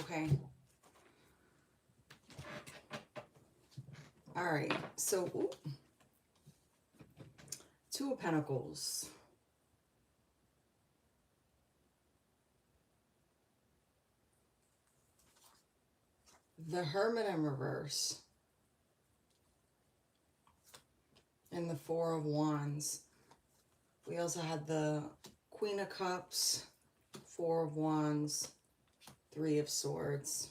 okay? All right, so ooh, Two of Pentacles. The Hermit in reverse. And the Four of Wands. We also had the Queen of Cups, Four of Wands, Three of Swords,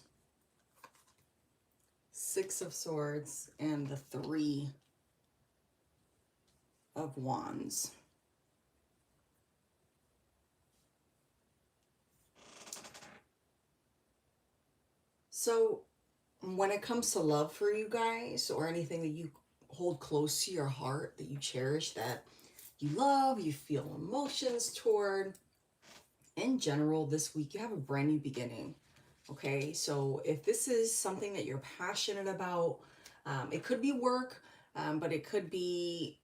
Six of Swords, and the Three of Wands. So when it comes to love for you guys, or anything that you hold close to your heart, that you cherish, that you love, you feel emotions toward, in general, this week you have a brand new beginning. Okay, so if this is something that you're passionate about, it could be work, but it could be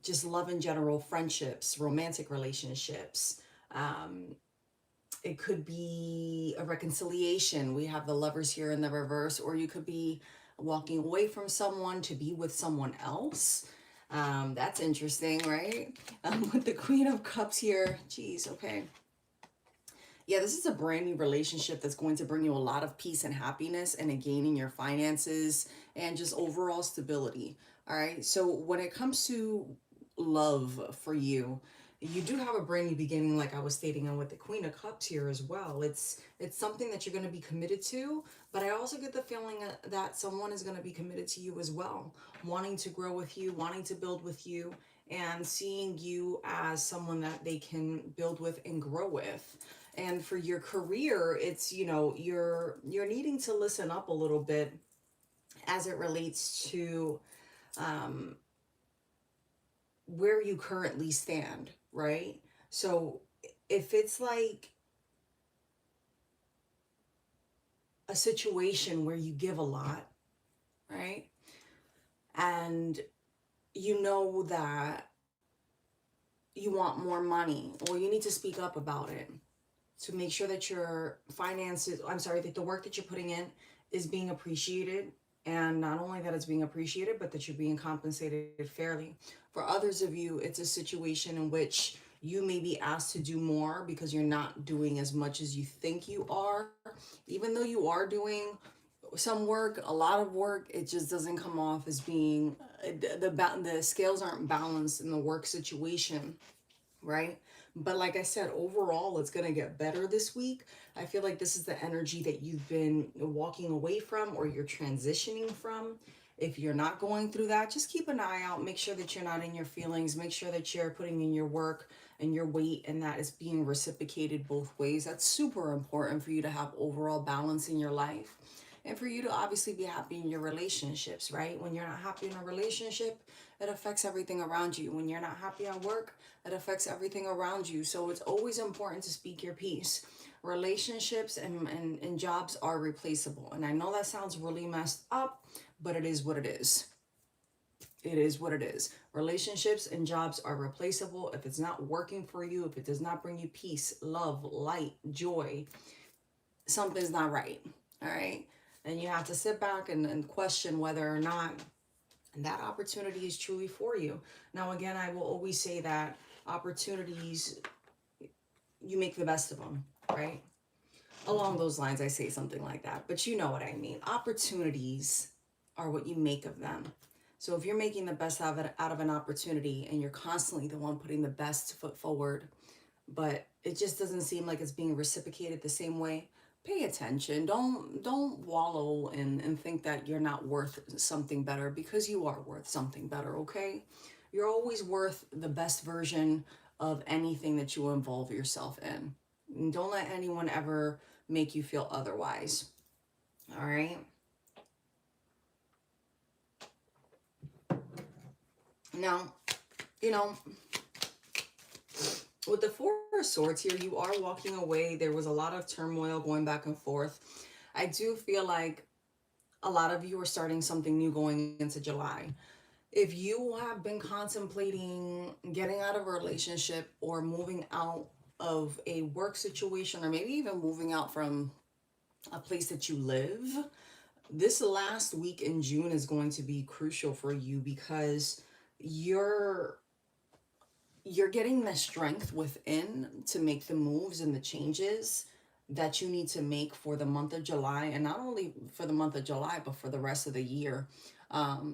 just love in general, friendships, romantic relationships. Um, it could be a reconciliation. We have the Lovers here in the reverse, or you could be walking away from someone to be with someone else. That's interesting, right? With the Queen of Cups here, geez, okay. Yeah, this is a brand new relationship that's going to bring you a lot of peace and happiness and a gain in your finances and just overall stability. All right. So when it comes to love for you, you do have a brand new beginning, like I was stating, and with the Queen of Cups here as well. It's something that you're going to be committed to, but I also get the feeling that someone is going to be committed to you as well, wanting to grow with you, wanting to build with you, and seeing you as someone that they can build with and grow with. And for your career, it's, you're needing to listen up a little bit as it relates to um, where you currently stand, right? So if it's like a situation where you give a lot, right? And you know that you want more money, well, you need to speak up about it to make sure that your finances, I'm sorry, that the work that you're putting in is being appreciated. And not only that it's being appreciated, but that you're being compensated fairly. For others of you, it's a situation in which you may be asked to do more because you're not doing as much as you think you are. Even though you are doing some work, a lot of work, it just doesn't come off as being, the scales aren't balanced in the work situation, right? But like I said, overall, it's going to get better this week. I feel like this is the energy that you've been walking away from, or you're transitioning from. If you're not going through that, just keep an eye out. Make sure that you're not in your feelings. Make sure that you're putting in your work and your weight, and that is being reciprocated both ways. That's super important for you to have overall balance in your life. And for you to obviously be happy in your relationships, right? When you're not happy in a relationship, it affects everything around you. When you're not happy at work, it affects everything around you. So it's always important to speak your piece. Relationships and jobs are replaceable. And I know that sounds really messed up, but it is what it is. It is what it is. Relationships and jobs are replaceable. If it's not working for you, if it does not bring you peace, love, light, joy, something's not right. All right. And you have to sit back and question whether or not that opportunity is truly for you. Now, again, I will always say that opportunities, you make the best of them, right? Along those lines, I say something like that, but you know what I mean. Opportunities are what you make of them. So if you're making the best out of an opportunity, and you're constantly the one putting the best foot forward, but it just doesn't seem like it's being reciprocated the same way, pay attention. Don't wallow and think that you're not worth something better, because you are worth something better, okay? You're always worth the best version of anything that you involve yourself in. And don't let anyone ever make you feel otherwise. All right? Now, you know, with the Four of Swords here, you are walking away. There was a lot of turmoil going back and forth. I do feel like a lot of you are starting something new going into July. If you have been contemplating getting out of a relationship, or moving out of a work situation, or maybe even moving out from a place that you live. This last week in June is going to be crucial for you because you're you're getting the strength within to make the moves and the changes that you need to make for the month of July, and not only for the month of July, but for the rest of the year.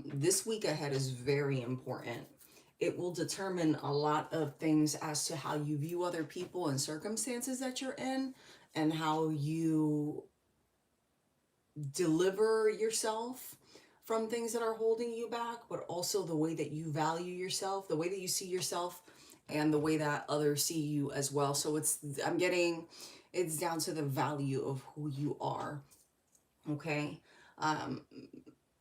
This week ahead is very important. It will determine a lot of things as to how you view other people and circumstances that you're in, and how you deliver yourself from things that are holding you back, but also the way that you value yourself, the way that you see yourself, and the way that others see you as well. So I'm getting, it's down to the value of who you are. Okay. Um,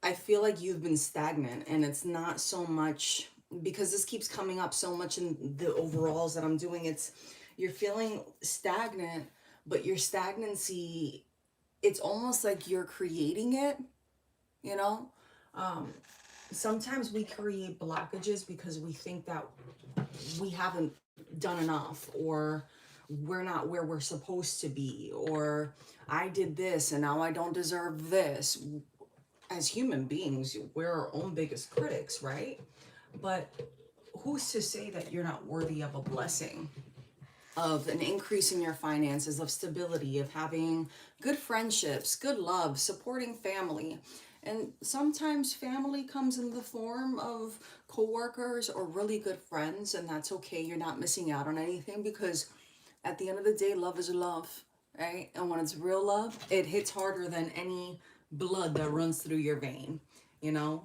I feel like you've been stagnant, and it's not so much because this keeps coming up so much in the overalls that I'm doing. It's you're feeling stagnant, but your stagnancy, it's almost like you're creating it, you know? Um, Sometimes we create blockages because we think that we haven't done enough, or we're not where we're supposed to be, or I did this and now I don't deserve this. As human beings, we're our own biggest critics, right? But who's to say that you're not worthy of a blessing, of an increase in your finances, of stability, of having good friendships, good love, supporting family? And sometimes family comes in the form of coworkers or really good friends, and that's okay. You're not missing out on anything, because at the end of the day, love is love, right? And when it's real love, it hits harder than any blood that runs through your vein, you know?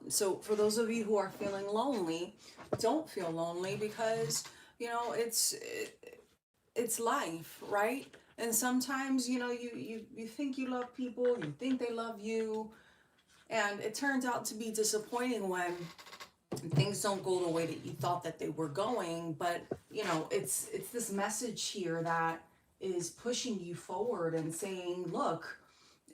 So for those of you who are feeling lonely, don't feel lonely, because, you know, it's life, right? And sometimes, you know, you think you love people, you think they love you, and it turns out to be disappointing when things don't go the way that you thought that they were going. But you know, it's this message here that is pushing you forward and saying, look,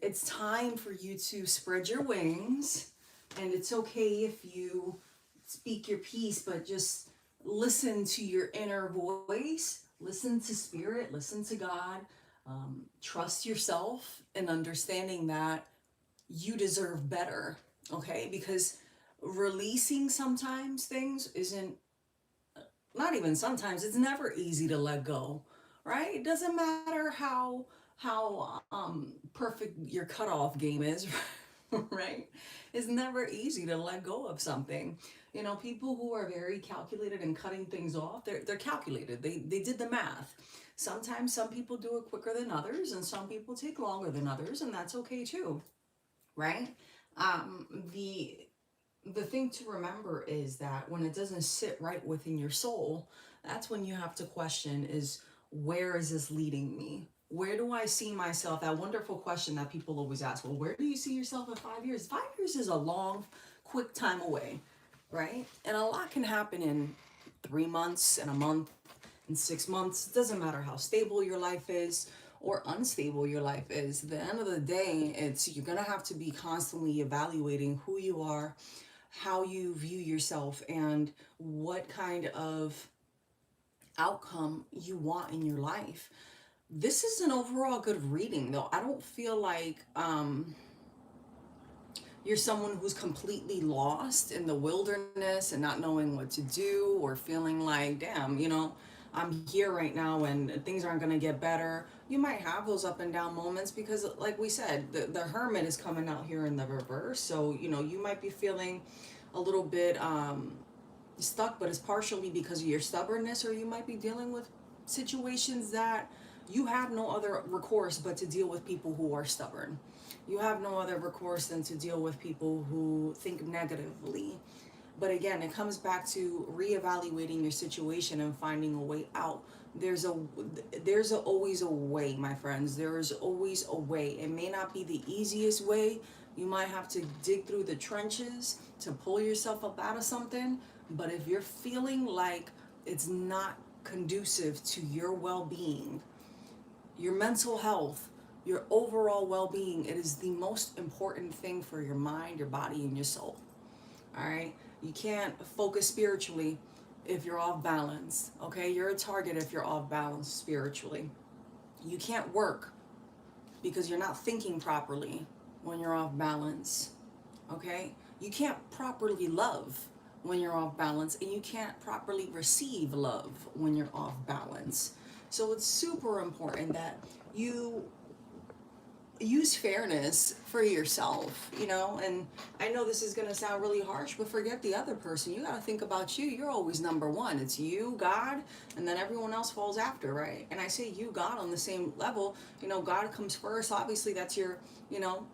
it's time for you to spread your wings, and it's okay if you speak your piece, but just listen to your inner voice, listen to spirit, listen to God, trust yourself, and understanding that you deserve better. Okay, because releasing sometimes things isn't, not even sometimes, it's never easy to let go, right? It doesn't matter how perfect your cutoff game is, right? It's never easy to let go of something. You know, people who are very calculated and cutting things off, they're calculated. They did the math. Sometimes some people do it quicker than others, and some people take longer than others, and that's okay too, right? Um, the the thing to remember is that when it doesn't sit right within your soul, that's when you have to question is, where is this leading me? Where do I see myself? That wonderful question that people always ask, well, where do you see yourself in 5 years? 5 years is a long, quick time away, right? And a lot can happen in 3 months, in a month, in 6 months. It doesn't matter how stable your life is or unstable your life is. At the end of the day, it's, you're gonna have to be constantly evaluating who you are, how you view yourself, and what kind of outcome you want in your life. This is an overall good reading, though. I don't feel like you're someone who's completely lost in the wilderness and not knowing what to do, or feeling like, damn, you know, I'm here right now and things aren't going to get better. You might have those up and down moments because, like we said, the hermit is coming out here in the reverse. So, you know, you might be feeling a little bit stuck, but it's partially because of your stubbornness, or you might be dealing with situations that you have no other recourse but to deal with people who are stubborn. You have no other recourse than to deal with people who think negatively. But again, it comes back to reevaluating your situation and finding a way out. Always a way, my friends. There is always a way. It may not be the easiest way. You might have to dig through the trenches to pull yourself up out of something. But if you're feeling like it's not conducive to your well-being, your mental health, your overall well-being, it is the most important thing for your mind, your body, and your soul. All right? You can't focus spiritually if you're off balance. Okay? You're a target if you're off balance spiritually. You can't work because you're not thinking properly when you're off balance. Okay? You can't properly love when you're off balance, and you can't properly receive love when you're off balance. So it's super important that you use fairness for yourself, you know. And I know this is going to sound really harsh, but forget the other person. You got to think about you. You're always number one. It's you, God, and then everyone else falls after, right? And I say you, God, on the same level. You know, God comes first. Obviously, that's your, you know,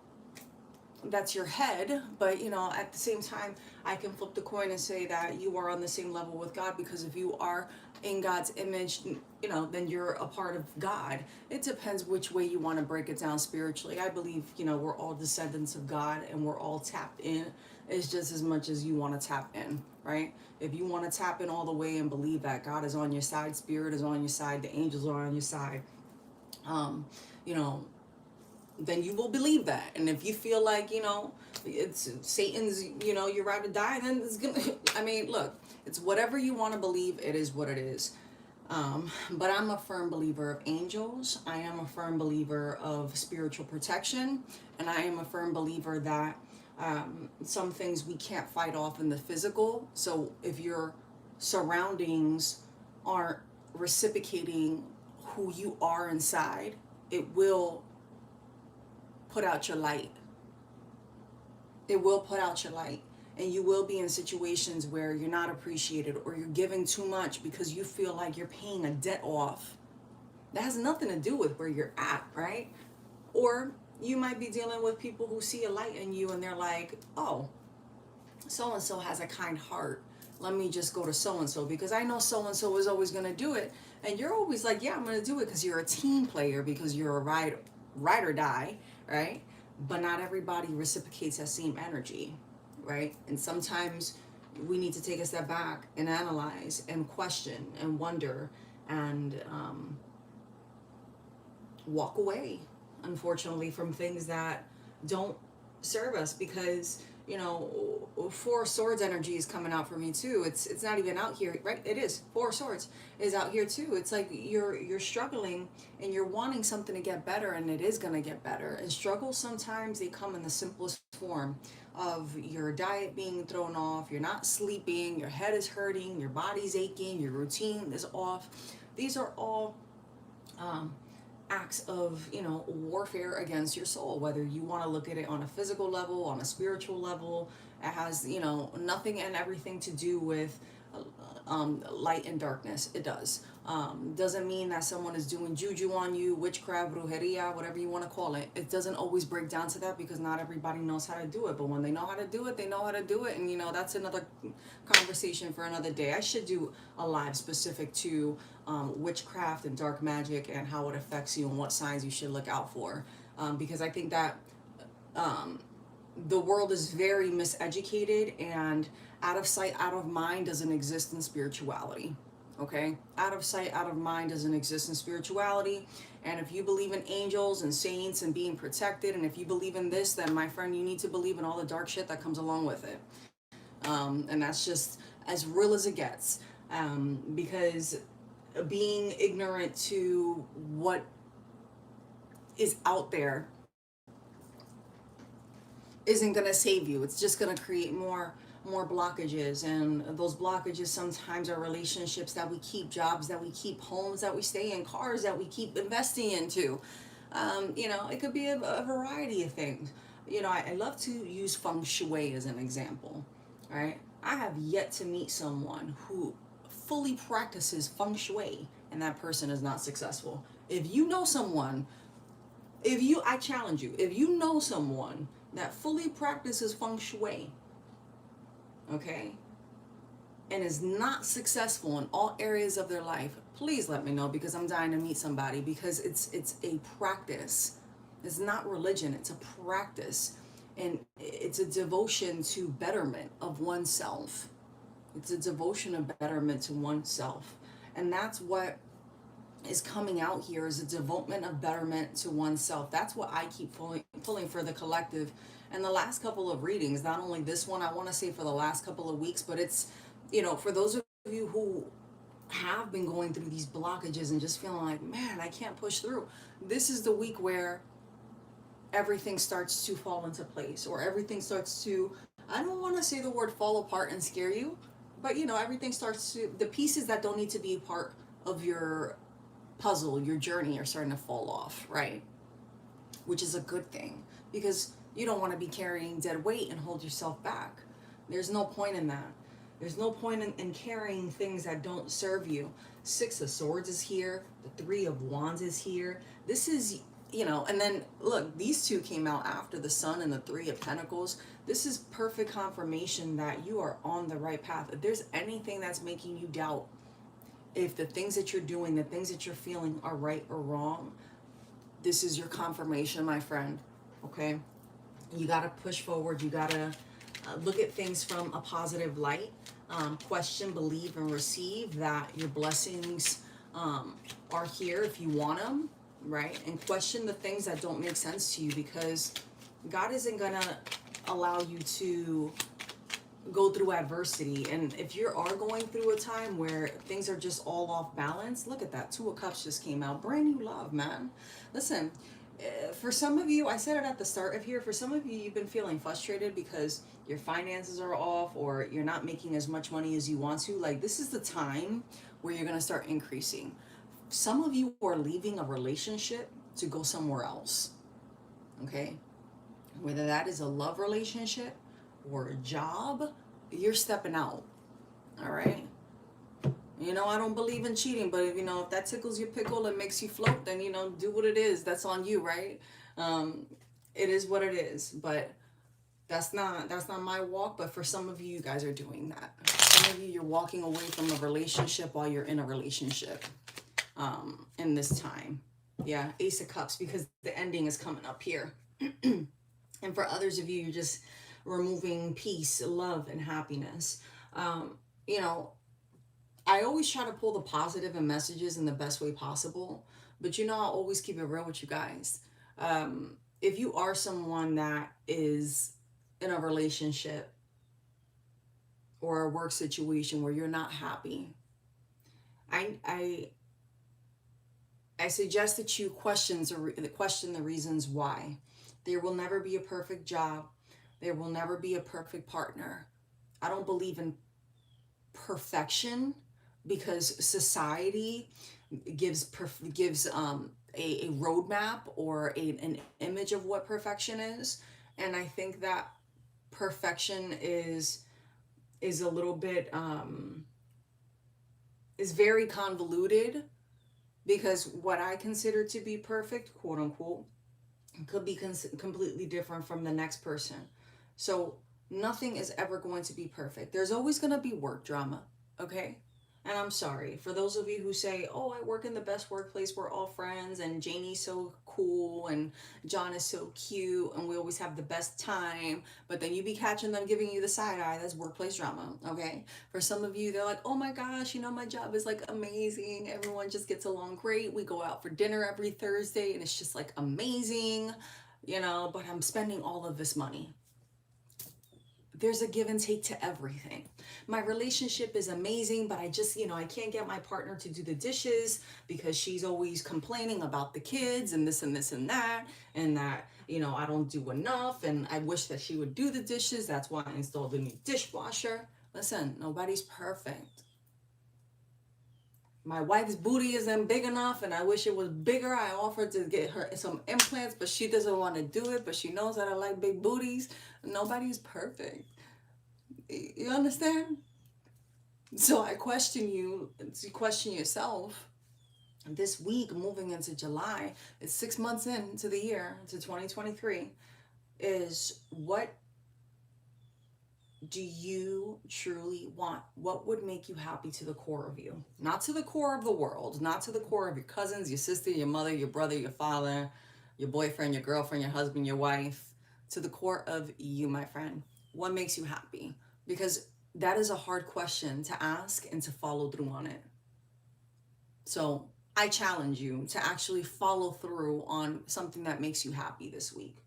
that's your head, but you know, at the same time, I can flip the coin and say that you are on the same level with God, because if you are in God's image, you know, then you're a part of God. It depends which way you want to break it down spiritually. I believe, you know, we're all descendants of God, and we're all tapped in. It's just as much as you want to tap in, right? If you want to tap in all the way and believe that God is on your side, spirit is on your side, the angels are on your side, you know, then you will believe that. And if you feel like, you know, it's Satan's, you know, you're right to die, then it's gonna, I mean, look, it's whatever you want to believe. It is what it is. But I'm a firm believer of angels. I am a firm believer of spiritual protection. And I am a firm believer that some things we can't fight off in the physical. So if your surroundings aren't reciprocating who you are inside, it will put out your light. It will put out your light. And you will be in situations where you're not appreciated, or you're giving too much because you feel like you're paying a debt off. That has nothing to do with where you're at, right? Or you might be dealing with people who see a light in you and they're like, oh, so-and-so has a kind heart. Let me just go to so-and-so because I know so-and-so is always going to do it. And you're always like, yeah, I'm going to do it because you're a team player, because you're a ride or die, right? But not everybody reciprocates that same energy, right? And sometimes we need to take a step back and analyze and question and wonder and walk away, unfortunately, from things that don't serve us. Because, you know, Four of Swords energy is coming out for me too. It's not even out here, right? It is. Four of Swords is out here too. It's like you're struggling and you're wanting something to get better, and it is going to get better. And struggles, sometimes they come in the simplest form of your diet being thrown off, you're not sleeping, your head is hurting, your body's aching, your routine is off. These are all acts of, you know, warfare against your soul. Whether you want to look at it on a physical level, on a spiritual level, it has, you know, nothing and everything to do with light and darkness. It does. Doesn't mean that someone is doing juju on you, witchcraft, brujeria, whatever you want to call it. It doesn't always break down to that, because not everybody knows how to do it. But when they know how to do it, they know how to do it. And, you know, that's another conversation for another day. I should do a live specific to witchcraft and dark magic and how it affects you and what signs you should look out for. Because I think that the world is very miseducated, and out of sight, out of mind doesn't exist in spirituality. Okay? Out of sight, out of mind doesn't exist in spirituality. And if you believe in angels and saints and being protected, and if you believe in this, then my friend, you need to believe in all the dark shit that comes along with it. And that's just as real as it gets. Because being ignorant to what is out there isn't going to save you. It's just going to create more blockages, and those blockages sometimes are relationships that we keep, jobs that we keep, homes that we stay in, cars that we keep investing into. You know, it could be a variety of things. You know, I love to use feng shui as an example, right? I have yet to meet someone who fully practices feng shui and that person is not successful. If you know someone, I challenge you, if you know someone that fully practices feng shui, okay, and is not successful in all areas of their life, please let me know, because I'm dying to meet somebody. Because it's a practice. It's not religion, it's a practice. And it's a devotion to betterment of oneself. It's a devotion of betterment to oneself. And that's what is coming out here, is a devotion of betterment to oneself. That's what I keep pulling for the collective. And the last couple of readings, not only this one, I want to say for the last couple of weeks, but it's, you know, for those of you who have been going through these blockages and just feeling like, man, I can't push through. This is the week where everything starts to fall into place, or everything starts to, I don't want to say the word fall apart and scare you, but everything starts to, the pieces that don't need to be part of your puzzle, your journey, are starting to fall off, right? Which is a good thing, because you don't want to be carrying dead weight and hold yourself back. There's no point in that. There's no point in carrying things that don't serve you. Six of Swords is here. The Three of Wands is here. This is, and then look, these two came out after the Sun and the Three of Pentacles. This is perfect confirmation that you are on the right path. If there's anything that's making you doubt if the things that you're doing, the things that you're feeling are right or wrong, this is your confirmation, my friend. Okay? You got to push forward. You got to look at things from a positive light. Question, believe, and receive that your blessings are here if you want them, right? And question the things that don't make sense to you, because God isn't going to allow you to go through adversity. And if you are going through a time where things are just all off balance, look at that. Two of Cups just came out. Brand new love, man. Listen, for some of you, I said it at the start of here, for some of you, you've been feeling frustrated because your finances are off, or you're not making as much money as you want to. Like, this is the time where you're going to start increasing. Some of you are leaving a relationship to go somewhere else. Okay? Whether that is a love relationship or a job, you're stepping out. All right? I don't believe in cheating, but if that tickles your pickle and makes you float, then do what it is. That's on you, right? It is what it is. But that's not my walk. But for some of you, you guys are doing that. Some of you, you're walking away from a relationship while you're in a relationship in this time. Yeah, Ace of Cups, because the ending is coming up here. And for others of you, you're just removing peace, love, and happiness. I always try to pull the positive and messages in the best way possible, but I'll always keep it real with you guys. If you are someone that is in a relationship or a work situation where you're not happy, I suggest that you question the reasons why. There will never be a perfect job. There will never be a perfect partner. I don't believe in perfection, because society gives a roadmap or an image of what perfection is, and I think that perfection is a little bit is very convoluted, because what I consider to be perfect, quote unquote, could be completely different from the next person. So nothing is ever going to be perfect. There's always going to be work drama, okay? And I'm sorry for those of you who say, oh, I work in the best workplace, we're all friends, and Janie's so cool, and John is so cute, and we always have the best time, but then you be catching them giving you the side eye. That's workplace drama, okay? For some of you, they're like, oh my gosh, my job is like amazing, everyone just gets along great, we go out for dinner every Thursday, and it's just like amazing, but I'm spending all of this money. There's a give and take to everything. My relationship is amazing, but I just, I can't get my partner to do the dishes because she's always complaining about the kids and this and this and that, I don't do enough, and I wish that she would do the dishes. That's why I installed a new dishwasher. Listen, nobody's perfect. My wife's booty isn't big enough, and I wish it was bigger. I offered to get her some implants, but she doesn't want to do it, but she knows that I like big booties. Nobody's perfect. You understand? So I question you yourself. This week, moving into July, it's 6 months into the year, to 2023, is what do you truly want? What would make you happy to the core of you? Not to the core of the world, not to the core of your cousins, your sister, your mother, your brother, your father, your boyfriend, your girlfriend, your husband, your wife. To the core of you, my friend. What makes you happy? Because that is a hard question to ask and to follow through on it. So I challenge you to actually follow through on something that makes you happy this week.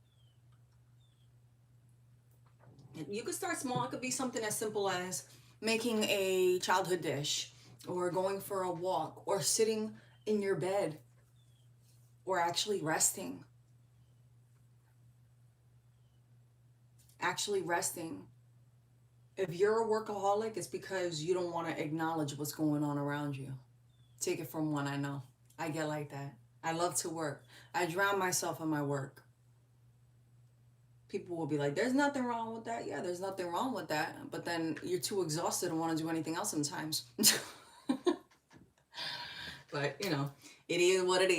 You could start small. It could be something as simple as making a childhood dish, or going for a walk, or sitting in your bed, or actually resting. actually resting. If you're a workaholic, it's because you don't want to acknowledge what's going on around you. Take it from one I know. I get like that. I love to work. I drown myself in my work. People will be like, there's nothing wrong with that. Yeah, there's nothing wrong with that. But then you're too exhausted and want to do anything else sometimes. But, it is what it is.